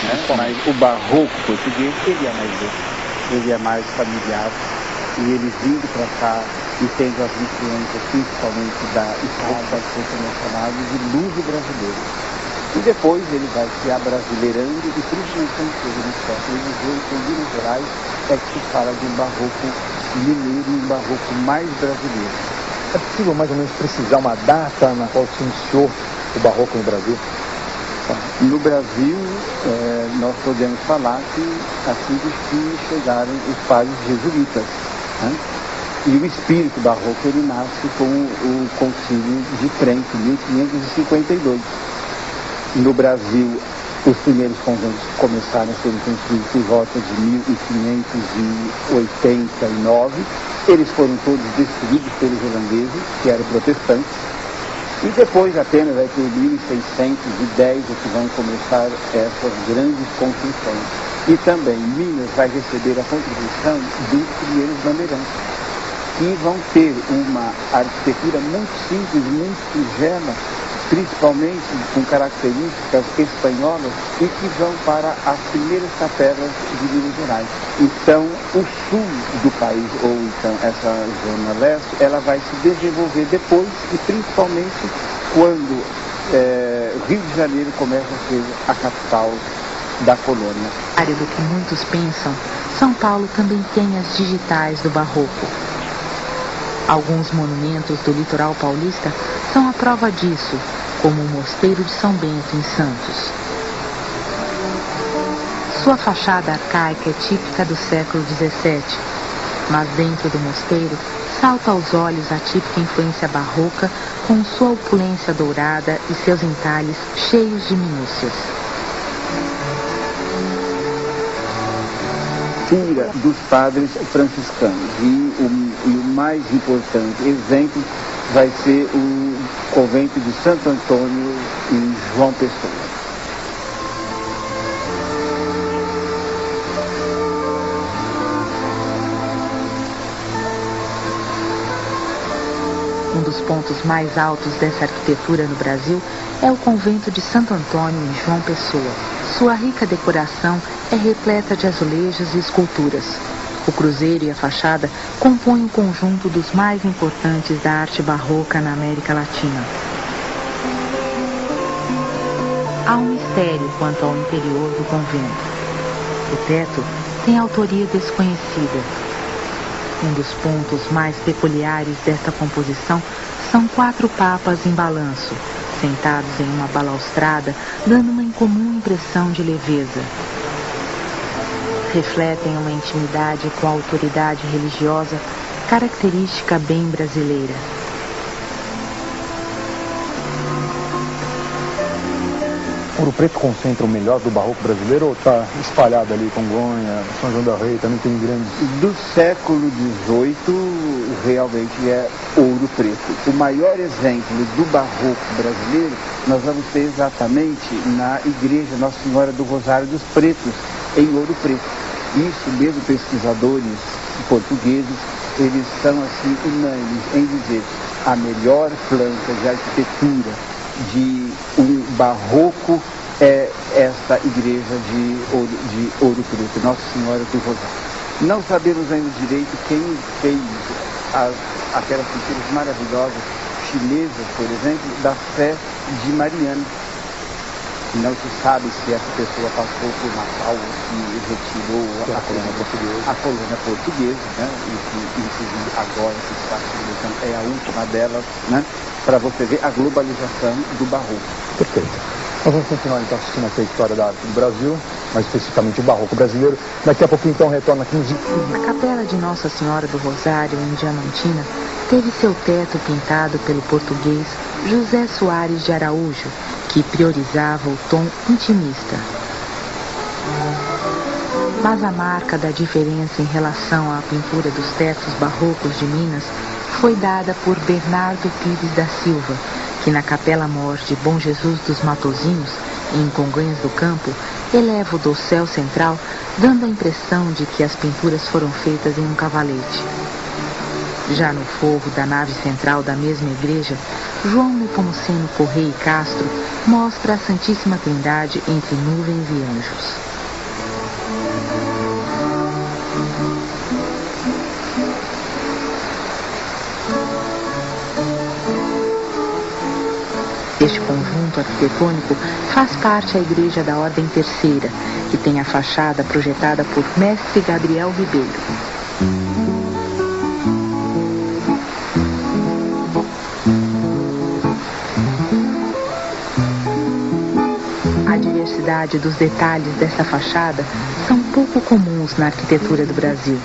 né? Mas o barroco português, ele é mais doce, ele é mais familiar. E eles vindo para cá e tendo as influências, principalmente da escola internacional de luso brasileiro. E depois ele vai se abrasileirando e principalmente quando chega no século XVIII, em Minas Gerais, é que se fala de um barroco mineiro e um barroco mais brasileiro. É possível mais ou menos precisar uma data na qual se iniciou o barroco no Brasil? No Brasil, nós podemos falar que assim que chegaram os padres jesuítas, né? E o espírito barroco ele nasce com o Concílio de Trento, em 1552. No Brasil, os primeiros conventos começaram a serem construídos por volta de 1589. Eles foram todos destruídos pelos holandeses, que eram protestantes. E depois, apenas aí por 1610, é que vão começar essas grandes construções. E também Minas vai receber a contribuição dos primeiros bandeirantes, que vão ter uma arquitetura muito simples, muito singela, principalmente com características espanholas, e que vão para as primeiras capelas de Minas Gerais. Então, o sul do país, ou então essa zona leste, ela vai se desenvolver depois, e principalmente quando Rio de Janeiro começa a ser a capital da colônia. Do que muitos pensam, São Paulo também tem as digitais do barroco. Alguns monumentos do litoral paulista são a prova disso, como o Mosteiro de São Bento, em Santos. Sua fachada arcaica é típica do século XVII, mas dentro do mosteiro salta aos olhos a típica influência barroca, com sua opulência dourada e seus entalhes cheios de minúcias. Figura dos padres franciscanos, e o mais importante exemplo vai ser o convento de Santo Antônio em João Pessoa. Um dos pontos mais altos dessa arquitetura no Brasil é o convento de Santo Antônio em João Pessoa. Sua rica decoração é repleta de azulejos e esculturas. O cruzeiro e a fachada compõem um conjunto dos mais importantes da arte barroca na América Latina. Há um mistério quanto ao interior do convento. O teto tem autoria desconhecida. Um dos pontos mais peculiares desta composição são 4 papas em balanço, sentados em uma balaustrada, dando uma incomum impressão de leveza. Refletem uma intimidade com a autoridade religiosa, característica bem brasileira. Ouro Preto concentra o melhor do barroco brasileiro ou está espalhado ali, Congonha, São João del Rei, também tem grandes? Do século XVIII, realmente é Ouro Preto. O maior exemplo do barroco brasileiro nós vamos ter exatamente na igreja Nossa Senhora do Rosário dos Pretos, em Ouro Preto. Isso mesmo, pesquisadores portugueses, eles são assim unânimes em dizer a melhor planta de arquitetura de um barroco é esta igreja de Ouro Preto, Nossa Senhora do Rosário. Não sabemos ainda direito quem fez aquelas pinturas maravilhosas chinesas, por exemplo, da Sé de Mariana. Não se sabe se essa pessoa passou por Natal ou se retirou a colônia portuguesa, né? E que, inclusive, agora que está utilizando é a última delas, né? Para você ver a globalização do barroco. Perfeito. Nós vamos continuar então assistindo essa história da arte do Brasil, mais especificamente o barroco brasileiro. Daqui a pouquinho então retorna aqui nos... A capela de Nossa Senhora do Rosário, em Diamantina, teve seu teto pintado pelo português José Soares de Araújo, que priorizava o tom intimista. Mas a marca da diferença em relação à pintura dos tetos barrocos de Minas foi dada por Bernardo Pires da Silva, que na Capela Mor de Bom Jesus dos Matozinhos, em Congonhas do Campo, eleva o dossel central, dando a impressão de que as pinturas foram feitas em um cavalete. Já no forro da nave central da mesma igreja, João Nepomuceno Correia e Castro mostra a Santíssima Trindade entre nuvens e anjos. Este conjunto arquitetônico faz parte a Igreja da Ordem Terceira, que tem a fachada projetada por Mestre Gabriel Ribeiro. A diversidade dos detalhes dessa fachada são pouco comuns na arquitetura do Brasil.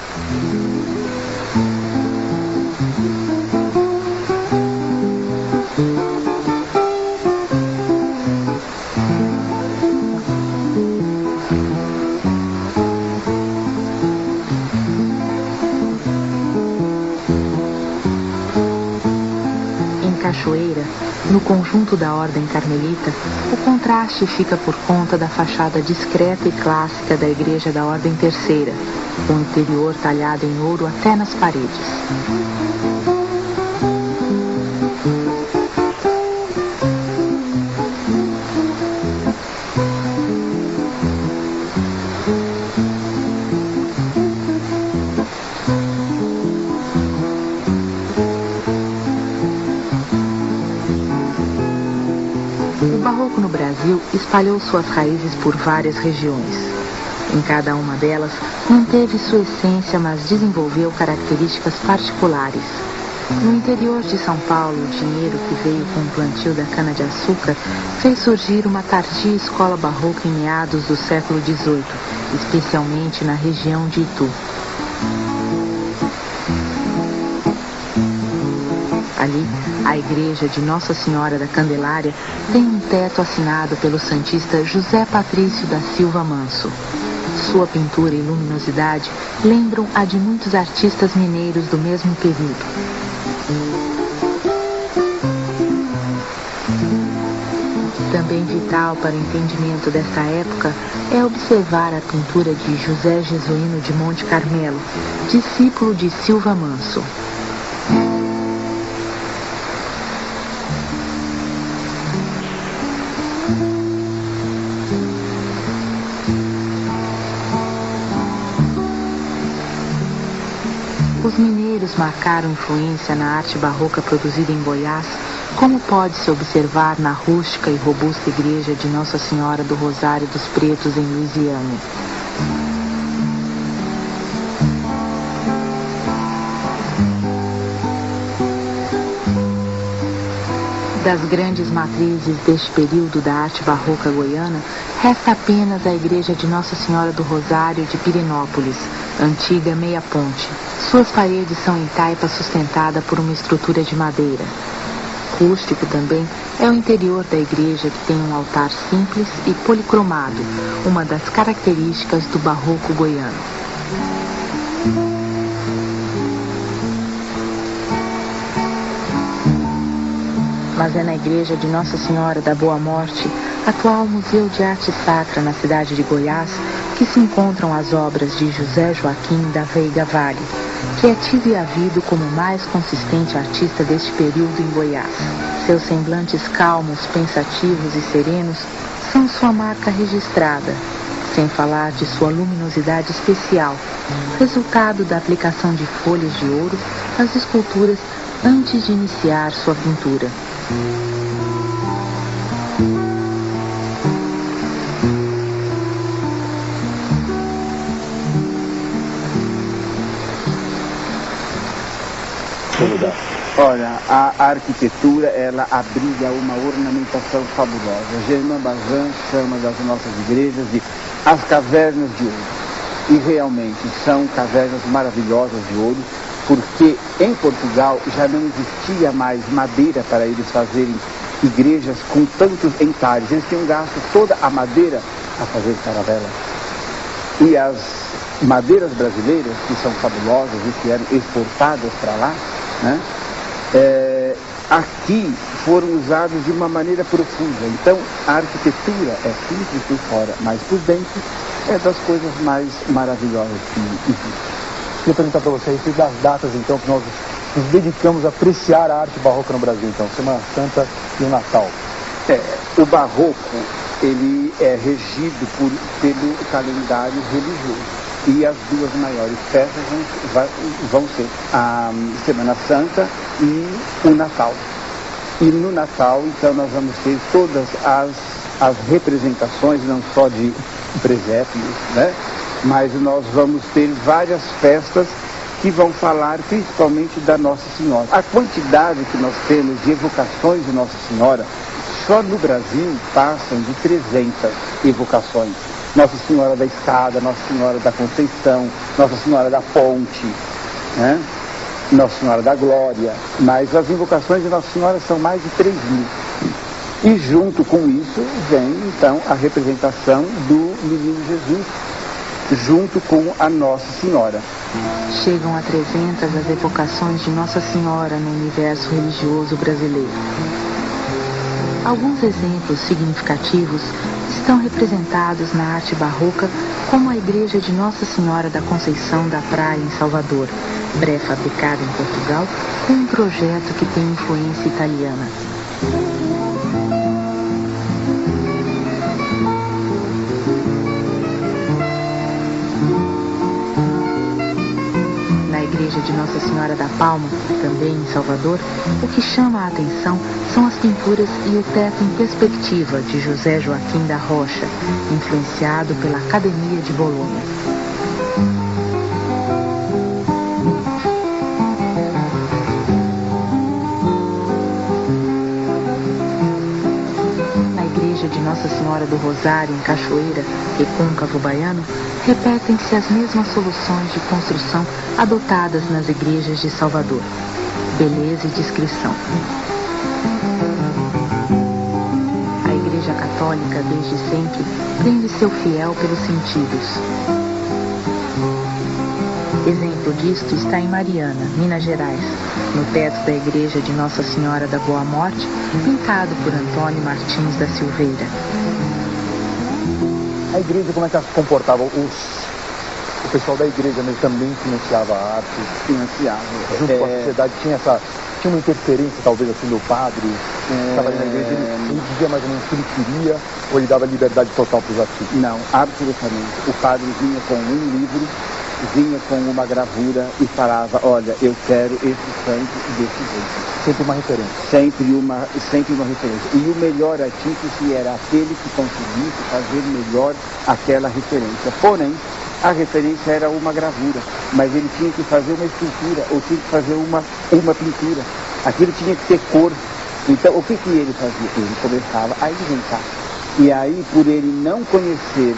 Cachoeira, no conjunto da Ordem Carmelita, o contraste fica por conta da fachada discreta e clássica da Igreja da Ordem Terceira, com o interior talhado em ouro até nas paredes. O barroco no Brasil espalhou suas raízes por várias regiões. Em cada uma delas, manteve sua essência, mas desenvolveu características particulares. No interior de São Paulo, o dinheiro que veio com o plantio da cana-de-açúcar fez surgir uma tardia escola barroca em meados do século XVIII, especialmente na região de Itu. Ali, a igreja de Nossa Senhora da Candelária tem um teto assinado pelo santista José Patrício da Silva Manso. Sua pintura e luminosidade lembram a de muitos artistas mineiros do mesmo período. Também vital para o entendimento desta época é observar a pintura de José Jesuíno de Monte Carmelo, discípulo de Silva Manso. Os mineiros marcaram influência na arte barroca produzida em Goiás, como pode-se observar na rústica e robusta igreja de Nossa Senhora do Rosário dos Pretos, em Luisiânia. Das grandes matrizes deste período da arte barroca goiana, resta apenas a igreja de Nossa Senhora do Rosário de Pirenópolis, antiga meia ponte. Suas paredes são em taipa sustentada por uma estrutura de madeira. Rústico também é o interior da igreja, que tem um altar simples e policromado, uma das características do barroco goiano. Mas é na igreja de Nossa Senhora da Boa Morte, atual Museu de Arte Sacra na cidade de Goiás, que se encontram as obras de José Joaquim da Veiga Vale, que é tido e havido como o mais consistente artista deste período em Goiás. Seus semblantes calmos, pensativos e serenos são sua marca registrada, sem falar de sua luminosidade especial, resultado da aplicação de folhas de ouro às esculturas antes de iniciar sua pintura. Olha, a arquitetura, ela abriga uma ornamentação fabulosa. Germain Bazin chama das nossas igrejas de as cavernas de ouro. E realmente são cavernas maravilhosas de ouro, porque em Portugal já não existia mais madeira para eles fazerem igrejas com tantos entalhes. Eles tinham gasto toda a madeira a fazer caravelas. E as madeiras brasileiras, que são fabulosas e que eram exportadas para lá, né? Aqui foram usados de uma maneira profunda. Então a arquitetura é simples por fora, mas por dentro é das coisas mais maravilhosas que existe. Queria perguntar para vocês das datas então que nós nos dedicamos a apreciar a arte barroca no Brasil, então Semana Santa e o Natal. O barroco, ele é regido pelo calendário religioso. E as duas maiores festas vão ser a Semana Santa e o Natal. E no Natal, então, nós vamos ter todas as representações, não só de presépios, né? Mas nós vamos ter várias festas que vão falar principalmente da Nossa Senhora. A quantidade que nós temos de evocações de Nossa Senhora, só no Brasil passam de 300 evocações. Nossa Senhora da Escada, Nossa Senhora da Conceição, Nossa Senhora da Ponte, né? Nossa Senhora da Glória. Mas as invocações de Nossa Senhora são mais de 3.000. E junto com isso vem, então, a representação do Menino Jesus, junto com a Nossa Senhora. Chegam a 300 as evocações de Nossa Senhora no universo religioso brasileiro. Alguns exemplos significativos estão representados na arte barroca, como a Igreja de Nossa Senhora da Conceição da Praia, em Salvador, pré-fabricada em Portugal, com um projeto que tem influência italiana. Igreja de Nossa Senhora da Palma, também em Salvador, o que chama a atenção são as pinturas e o teto em perspectiva de José Joaquim da Rocha, influenciado pela Academia de Bolonha. Na Igreja de Nossa Senhora do Rosário, em Cachoeira, Recôncavo Baiano, repetem-se as mesmas soluções de construção adotadas nas igrejas de Salvador. Beleza e discrição. A Igreja Católica, desde sempre, prende seu fiel pelos sentidos. Exemplo disto está em Mariana, Minas Gerais, no teto da Igreja de Nossa Senhora da Boa Morte, pintado por Antônio Martins da Silveira. A igreja, como é que ela se comportava? O pessoal da igreja mesmo também financiava a arte? Financiava. Junto com a sociedade tinha uma interferência, talvez, assim, do padre que estava ali na igreja, ele dizia mais ou menos o que ele queria, ou ele dava liberdade total para os artistas? Não, absolutamente. O padre vinha com um livro, vinha com uma gravura e falava, olha, eu quero esse santo desse jeito. Sempre uma referência. Sempre uma referência. E o melhor artista era aquele que conseguisse fazer melhor aquela referência. Porém, a referência era uma gravura, mas ele tinha que fazer uma escultura, ou tinha que fazer uma pintura. Aquilo tinha que ter cor. Então, o que ele fazia? Ele começava a inventar. E aí, por ele não conhecer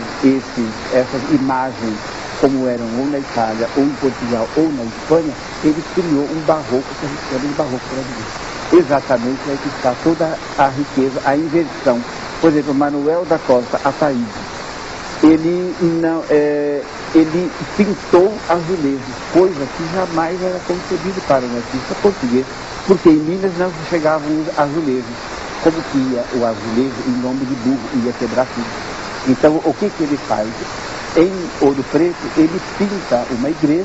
essas imagens, como eram ou na Itália, ou em Portugal, ou na Espanha, ele criou um barroco que a gente chama de barroco brasileiro. Exatamente aí que está toda a riqueza, a inversão. Por exemplo, Manuel da Costa Ataíde, ele pintou azulejos, coisa que jamais era concebida para um artista português, porque em Minas não chegavam os azulejos. Como que ia o azulejo em nome de burro, ia quebrar tudo. Então, o que ele faz? Em Ouro Preto, ele pinta uma igreja,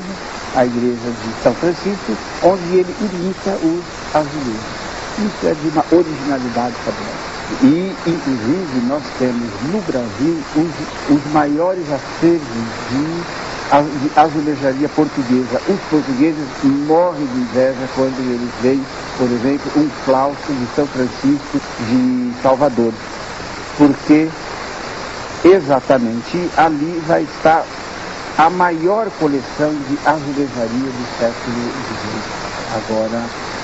a igreja de São Francisco, onde ele imita os azulejos. Isso é de uma originalidade fabulosa. E, inclusive, nós temos no Brasil os maiores acervos de azulejaria portuguesa. Os portugueses morrem de inveja quando eles veem, por exemplo, um claustro de São Francisco de Salvador. Porque exatamente ali vai estar a maior coleção de azulejaria do século XVIII. Agora,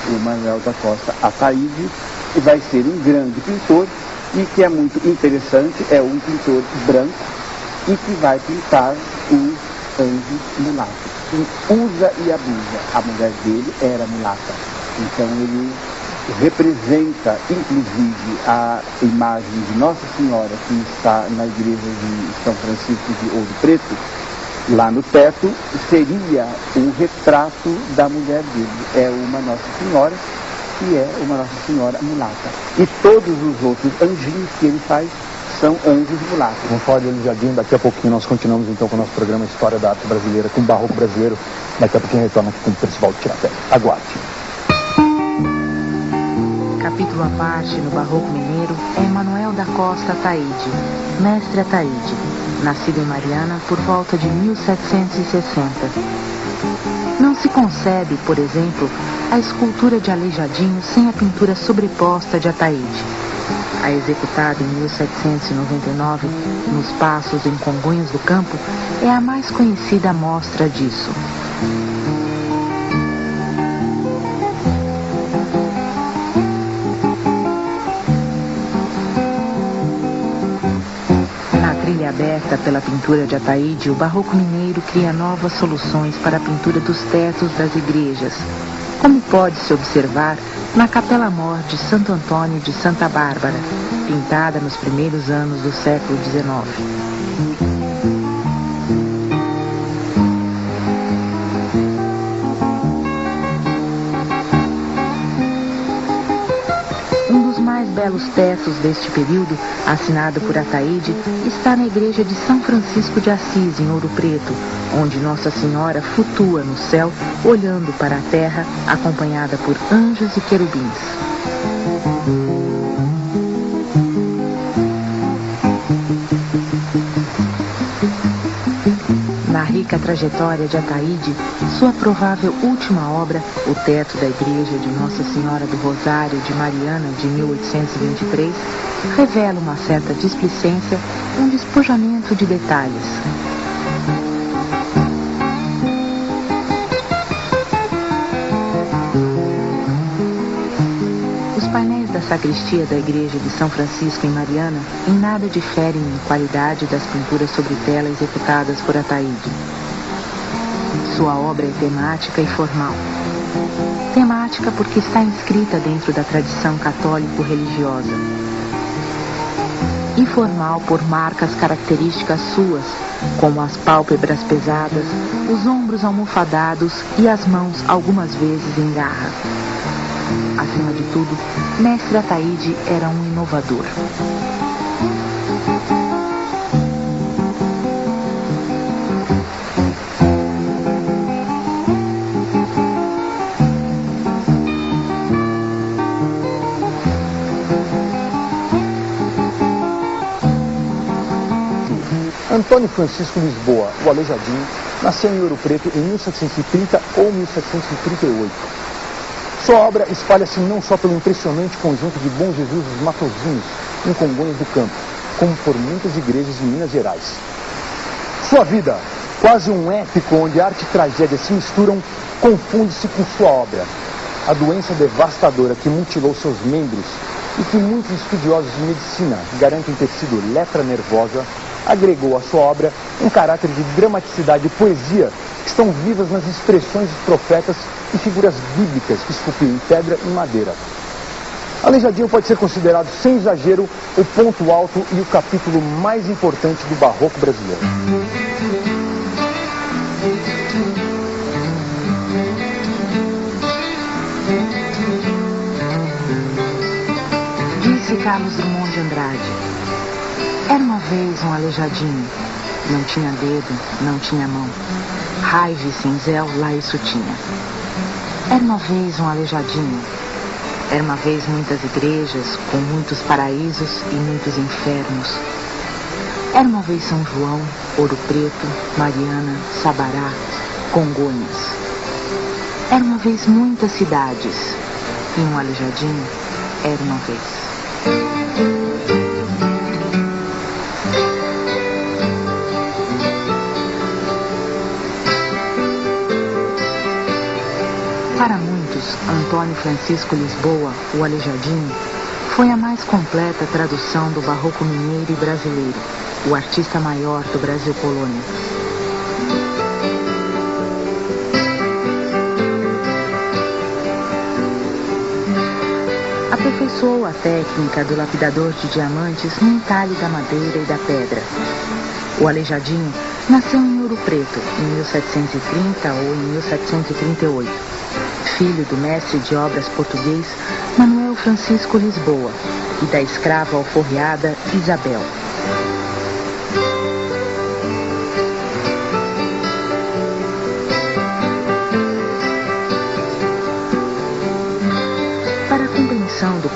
o Manuel da Costa Ataíde, que vai ser um grande pintor e que é muito interessante, é um pintor branco e que vai pintar os anjos mulatos. E usa e abusa. A mulher dele era mulata. Então ele representa, inclusive, a imagem de Nossa Senhora que está na igreja de São Francisco de Ouro Preto, lá no teto, seria um retrato da mulher dele. É uma Nossa Senhora, que é uma Nossa Senhora mulata. E todos os outros anjinhos que ele faz são anjos mulatos. Vamos falar de Elisardinho, daqui a pouquinho nós continuamos então com o nosso programa História da Arte Brasileira, com o Barroco Brasileiro. Daqui a pouquinho retorna aqui com o Festival de Tirapé. Aguarde. Capítulo à parte no Barroco Mineiro é Emanuel da Costa Ataíde, mestre Ataíde, nascido em Mariana por volta de 1760. Não se concebe, por exemplo, a escultura de Aleijadinho sem a pintura sobreposta de Ataíde. A executada em 1799, nos Passos em Congonhas do Campo, é a mais conhecida amostra disso. Na trilha aberta pela pintura de Ataíde, o Barroco Mineiro cria novas soluções para a pintura dos tetos das igrejas, como pode-se observar na Capela Mor de Santo Antônio de Santa Bárbara, pintada nos primeiros anos do século XIX. Um dos mais belos tetos deste período, assinado por Ataíde, está na igreja de São Francisco de Assis, em Ouro Preto, onde Nossa Senhora flutua no céu, olhando para a terra, acompanhada por anjos e querubins. Na rica trajetória de Ataíde, sua provável última obra, o teto da igreja de Nossa Senhora do Rosário de Mariana, de 1823, revela uma certa displicência, um despojamento de detalhes. Os painéis da sacristia da igreja de São Francisco em Mariana em nada diferem em qualidade das pinturas sobre tela executadas por Ataíde. Sua obra é temática e formal. Temática porque está inscrita dentro da tradição católico-religiosa. E formal por marcas características suas, como as pálpebras pesadas, os ombros almofadados e as mãos algumas vezes em garra. Acima de tudo, mestre Ataíde era um inovador. Antônio Francisco Lisboa, o Aleijadinho, nasceu em Ouro Preto em 1730 ou 1738. Sua obra espalha-se não só pelo impressionante conjunto de Bom Jesus dos Matozinhos, em Congonhas do Campo, como por muitas igrejas em Minas Gerais. Sua vida, quase um épico onde arte e tragédia se misturam, confunde-se com sua obra. A doença devastadora que mutilou seus membros e que muitos estudiosos de medicina garantem ter sido lepra nervosa, agregou à sua obra um caráter de dramaticidade e poesia que estão vivas nas expressões dos profetas e figuras bíblicas que esculpiram em pedra e madeira. Aleijadinho pode ser considerado, sem exagero, o ponto alto e o capítulo mais importante do barroco brasileiro. Disse Carlos Drummond de Andrade: era uma vez um aleijadinho, não tinha dedo, não tinha mão, raiva e cinzel lá isso tinha. Era uma vez um aleijadinho, era uma vez muitas igrejas, com muitos paraísos e muitos infernos. Era uma vez São João, Ouro Preto, Mariana, Sabará, Congonhas. Era uma vez muitas cidades, e um aleijadinho era uma vez. Para muitos, Antônio Francisco Lisboa, o Aleijadinho, foi a mais completa tradução do barroco mineiro e brasileiro, o artista maior do Brasil colônia. Aperfeiçoou a técnica do lapidador de diamantes no entalhe da madeira e da pedra. O Aleijadinho nasceu em Ouro Preto, em 1730 ou em 1738. Filho do mestre de obras português Manuel Francisco Lisboa e da escrava alforriada Isabel. Para a compreensão do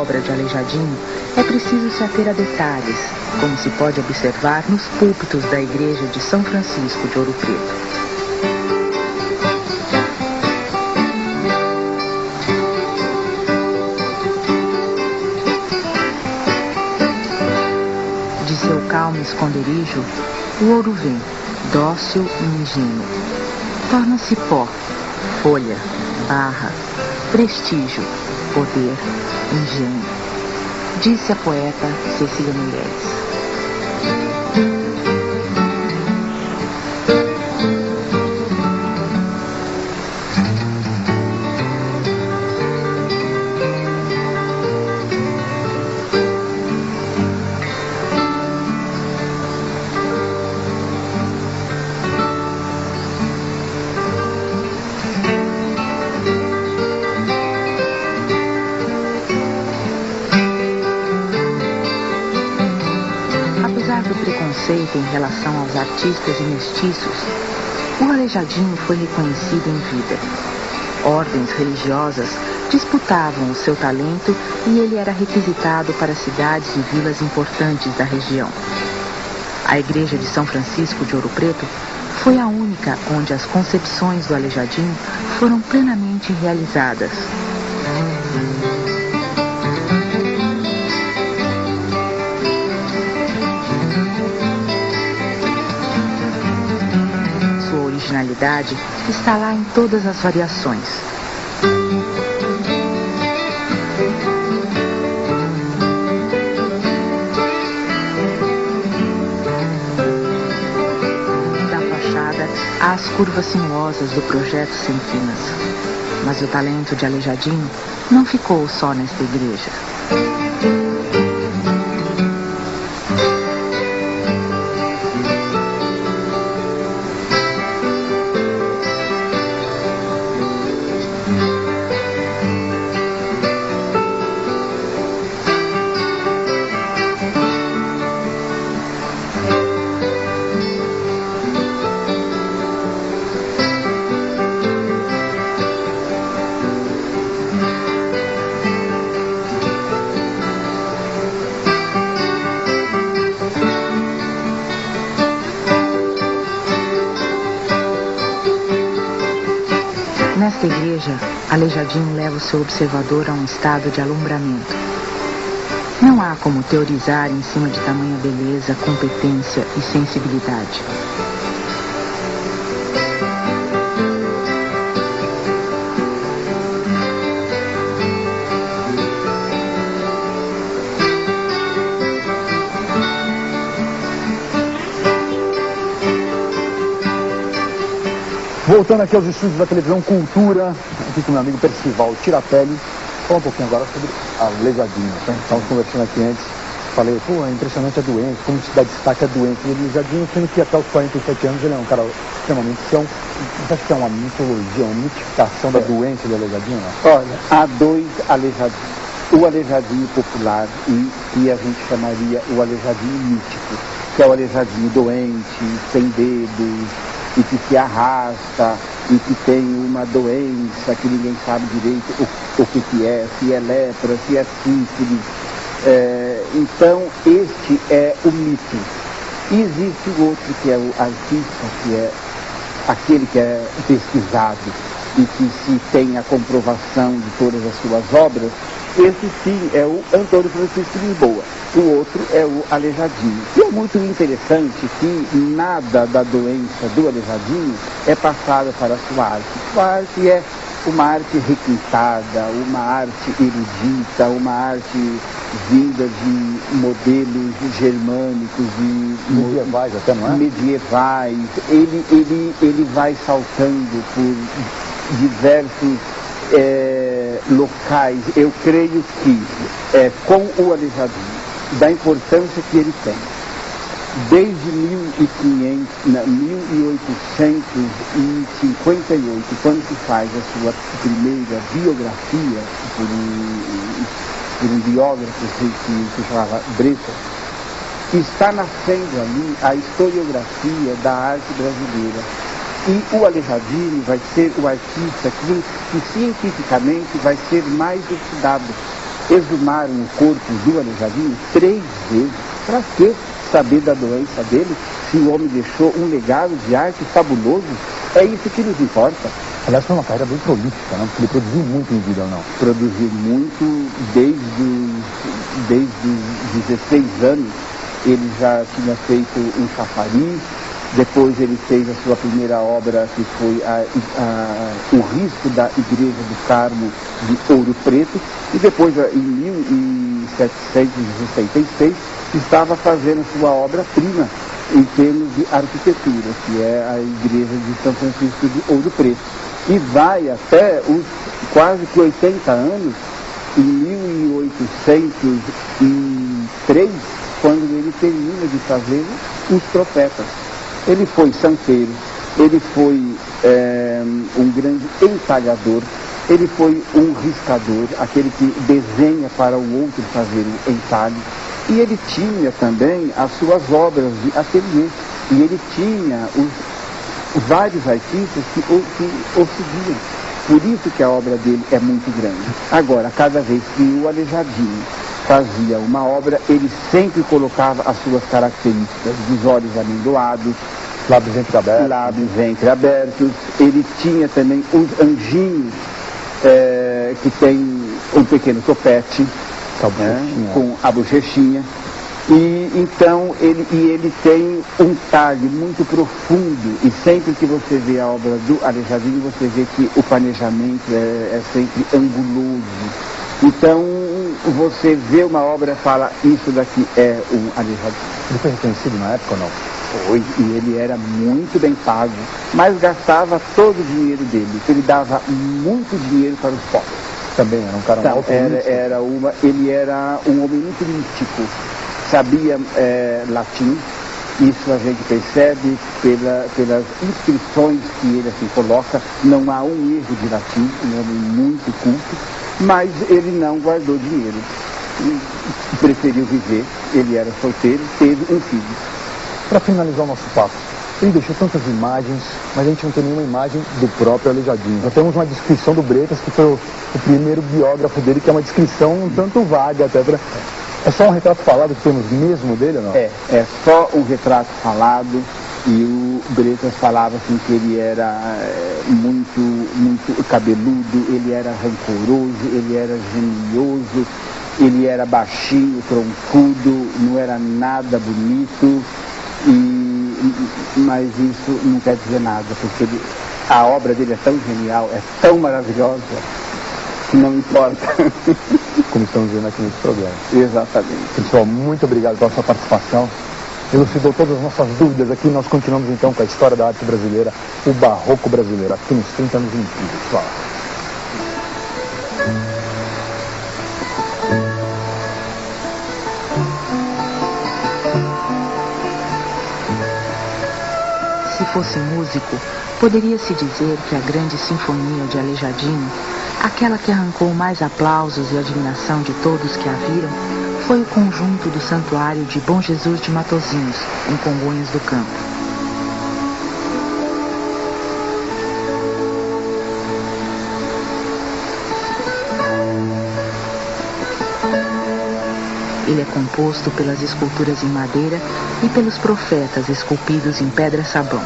obra de Aleijadinho, é preciso se ater a detalhes, como se pode observar nos púlpitos da igreja de São Francisco de Ouro Preto. De seu calmo esconderijo, o ouro vem, dócil e ingênuo. Torna-se pó, folha, barra, prestígio, poder, engenho, disse a poeta Cecília Meirelles. Em relação aos artistas e mestiços, o Aleijadinho foi reconhecido em vida. Ordens religiosas disputavam o seu talento e ele era requisitado para cidades e vilas importantes da região. A igreja de São Francisco de Ouro Preto foi a única onde as concepções do Aleijadinho foram plenamente realizadas. A originalidade está lá em todas as variações. Da fachada às curvas sinuosas do projeto Sem Finas. Mas o talento de Aleijadinho não ficou só nesta igreja. Nesta igreja, Aleijadinho leva o seu observador a um estado de alumbramento. Não há como teorizar em cima de tamanha beleza, competência e sensibilidade. Voltando aqui aos estúdios da televisão Cultura, aqui com meu amigo Percival Tirapelli, falar um pouquinho agora sobre Aleijadinho. Né? Estávamos conversando aqui antes, falei, pô, é impressionante a doença, como se dá destaque a doença do Aleijadinho, sendo que até os 47 anos ele é um cara extremamente... Você acha que é uma mitologia, uma mitificação da doença do Aleijadinho? Né? Olha, há dois Aleijadinhos. O Aleijadinho popular e a gente chamaria o Aleijadinho mítico, que é o Aleijadinho doente, sem dedos, e que se arrasta, e que tem uma doença que ninguém sabe direito o que é, se é lepra, se é sífilis. Então, este é o mito. E existe o outro, que é o artista, que é aquele que é pesquisado e que se tem a comprovação de todas as suas obras. Esse sim é o Antônio Francisco de Lisboa. O outro é o Aleijadinho. E é muito interessante que nada da doença do Aleijadinho é passada para a sua arte. Sua arte é uma arte requintada, uma arte erudita, uma arte vinda de modelos germânicos e medievais até, não é? Medievais. Ele vai saltando por diversos locais. Eu creio que com o Aleijadinho, da importância que ele tem, desde 1858, quando se faz a sua primeira biografia por um biógrafo que se chamava Breta, está nascendo ali a historiografia da arte brasileira. E o Aleijadinho vai ser o artista que cientificamente vai ser mais estudado, exumaram o corpo do Aleijadinho 3 vezes. Para quê? Saber da doença dele, se o homem deixou um legado de arte fabuloso. É isso que nos importa. Aliás, foi uma carreira bem prolífica, não? Porque ele produziu muito em vida, ou não? Produziu muito desde os 16 anos. Ele já tinha feito um chafariz. Depois ele fez a sua primeira obra, que foi o risco da Igreja do Carmo de Ouro Preto. E depois, em 1766, estava fazendo sua obra-prima em termos de arquitetura, que é a Igreja de São Francisco de Ouro Preto. E vai até os quase que 80 anos, em 1803, quando ele termina de fazer Os Profetas. Ele foi santeiro, ele foi um grande entalhador, ele foi um riscador, aquele que desenha para o outro fazer o entalhe. E ele tinha também as suas obras de ateliê. E ele tinha vários artistas que o seguiam. Por isso que a obra dele é muito grande. Agora, cada vez que o Aleijadinho fazia uma obra, ele sempre colocava as suas características dos olhos amendoados, lábios entreabertos. Ele tinha também os anjinhos, que tem um pequeno topete, com a bochechinha. E então ele tem um talhe muito profundo, e sempre que você vê a obra do Aleijadinho, você vê que o planejamento é sempre anguloso. Então você vê uma obra e fala, isso daqui é um Aleijadinho. Ele foi reconhecido na época ou não? Foi, e ele era muito bem pago, mas gastava todo o dinheiro dele. Ele dava muito dinheiro para os pobres. Também era um cara ele era um homem muito místico, sabia latim. Isso a gente percebe pelas inscrições que ele assim coloca. Não há um erro de latim, um homem muito culto, mas ele não guardou dinheiro. Preferiu viver, ele era solteiro, teve um filho. Para finalizar o nosso papo, ele deixou tantas imagens, mas a gente não tem nenhuma imagem do próprio Aleijadinho. Nós temos uma descrição do Bretas, que foi o primeiro biógrafo dele, que é uma descrição um tanto vaga até para... É só um retrato falado que temos mesmo dele ou não? É só um retrato falado, e o Bretas falava assim que ele era muito cabeludo, ele era rancoroso, ele era genioso, ele era baixinho, troncudo, não era nada bonito, mas isso não quer dizer nada, porque a obra dele é tão genial, é tão maravilhosa, que não importa. Como estamos vendo aqui nesse programa. Exatamente. Pessoal, muito obrigado pela sua participação. Elucidou todas as nossas dúvidas aqui. Nós continuamos então com a história da arte brasileira, o barroco brasileiro, aqui nos 30 anos incríveis. Fala. Se fosse músico, poderia-se dizer que a grande sinfonia de Aleijadinho, aquela que arrancou mais aplausos e admiração de todos que a viram, foi o conjunto do Santuário de Bom Jesus de Matozinhos, em Congonhas do Campo. Ele é composto pelas esculturas em madeira e pelos profetas esculpidos em pedra-sabão.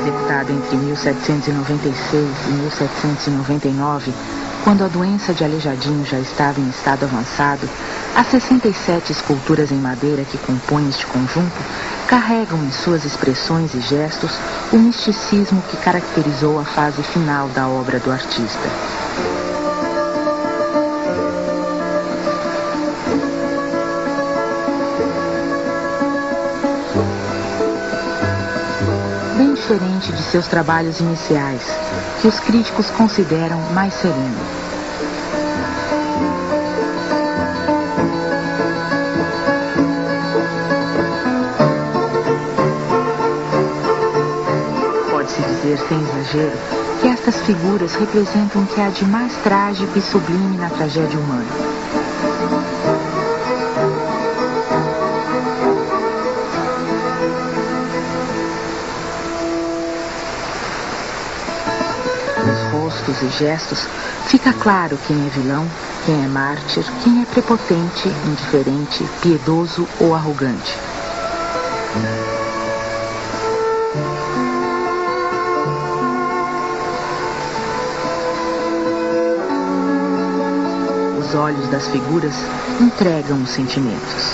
Executado entre 1796 e 1799, quando a doença de Aleijadinho já estava em estado avançado, as 67 esculturas em madeira que compõem este conjunto carregam em suas expressões e gestos o misticismo que caracterizou a fase final da obra do artista. Bem diferente de seus trabalhos iniciais, que os críticos consideram mais serenos. Sem exagero, que estas figuras representam o que há de mais trágico e sublime na tragédia humana. rostos e gestos, fica claro quem é vilão, quem é mártir, quem é prepotente, indiferente, piedoso ou arrogante. Os olhos das figuras entregam os sentimentos.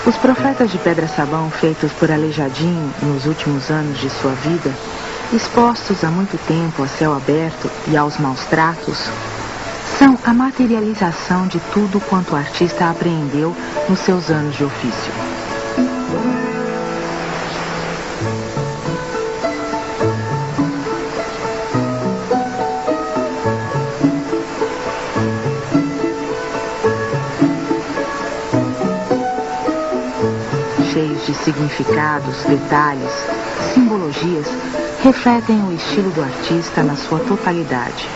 Os profetas de pedra-sabão feitos por Aleijadinho nos últimos anos de sua vida, expostos há muito tempo a céu aberto e aos maus tratos, são a materialização de tudo quanto o artista apreendeu nos seus anos de ofício. Cheios de significados, detalhes, simbologias, refletem o estilo do artista na sua totalidade.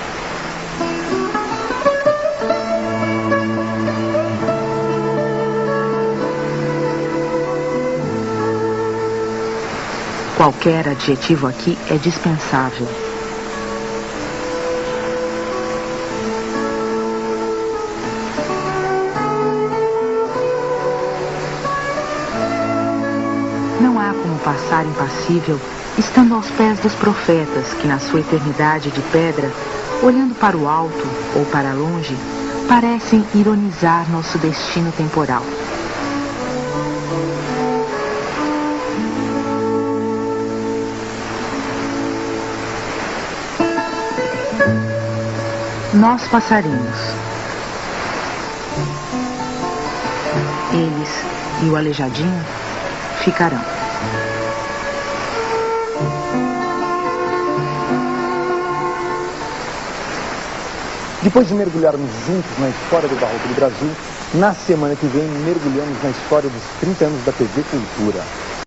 Qualquer adjetivo aqui é dispensável. Não há como passar impassível estando aos pés dos profetas que, na sua eternidade de pedra, olhando para o alto ou para longe, parecem ironizar nosso destino temporal. Nós passarinhos. Eles e o Aleijadinho ficarão. Depois de mergulharmos juntos na história do Barroco do Brasil, na semana que vem mergulhamos na história dos 30 anos da TV Cultura.